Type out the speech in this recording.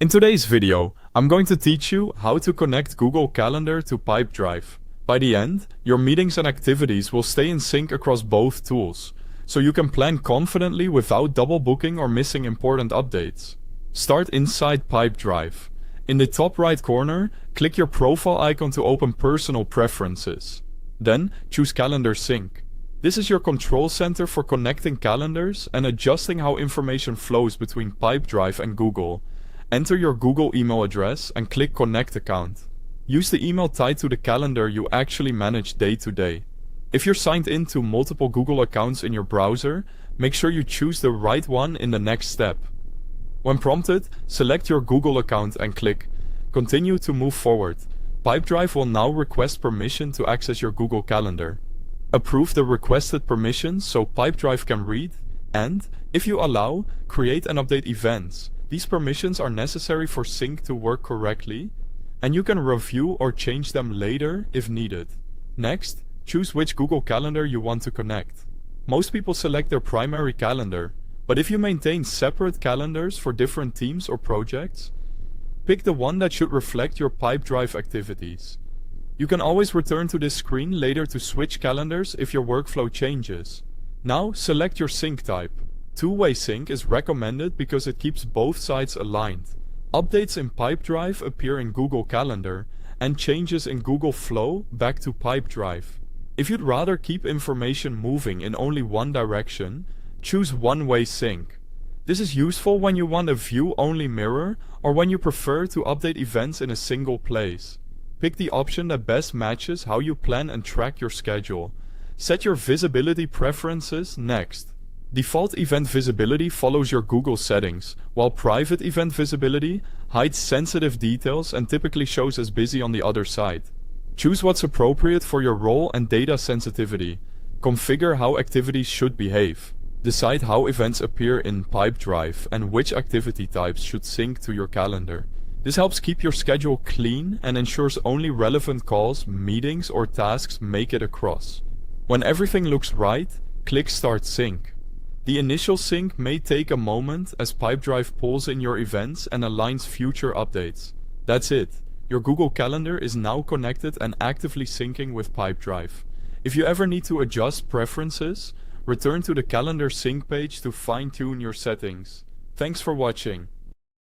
In today's video, I'm going to teach you how to connect Google Calendar to Pipedrive. By the end, your meetings and activities will stay in sync across both tools, so you can plan confidently without double booking or missing important updates. Start inside Pipedrive. In the top right corner, click your profile icon to open Personal Preferences. Then, choose Calendar Sync. This is your control center for connecting calendars and adjusting how information flows between Pipedrive and Google. Enter your Google email address and click Connect Account. Use the email tied to the calendar you actually manage day to day. If you're signed in to multiple Google accounts in your browser, make sure you choose the right one in the next step. When prompted, select your Google account and click Continue to move forward. Pipedrive will now request permission to access your Google Calendar. Approve the requested permissions so Pipedrive can read, and, if you allow, create and update events. These permissions are necessary for sync to work correctly, and you can review or change them later if needed. Next, choose which Google Calendar you want to connect. Most people select their primary calendar, but if you maintain separate calendars for different teams or projects, pick the one that should reflect your Pipedrive activities. You can always return to this screen later to switch calendars if your workflow changes. Now, select your sync type. Two-way sync is recommended because it keeps both sides aligned. Updates in Pipedrive appear in Google Calendar, and changes in Google Flow back to Pipedrive. If you'd rather keep information moving in only one direction, choose one-way sync. This is useful when you want a view-only mirror or when you prefer to update events in a single place. Pick the option that best matches how you plan and track your schedule. Set your visibility preferences next. Default event visibility follows your Google settings, while private event visibility hides sensitive details and typically shows as busy on the other side. Choose what's appropriate for your role and data sensitivity. Configure how activities should behave. Decide how events appear in Pipedrive and which activity types should sync to your calendar. This helps keep your schedule clean and ensures only relevant calls, meetings, or tasks make it across. When everything looks right, click Start Sync. The initial sync may take a moment as Pipedrive pulls in your events and aligns future updates. That's it. Your Google Calendar is now connected and actively syncing with Pipedrive. If you ever need to adjust preferences, return to the Calendar Sync page to fine-tune your settings. Thanks for watching.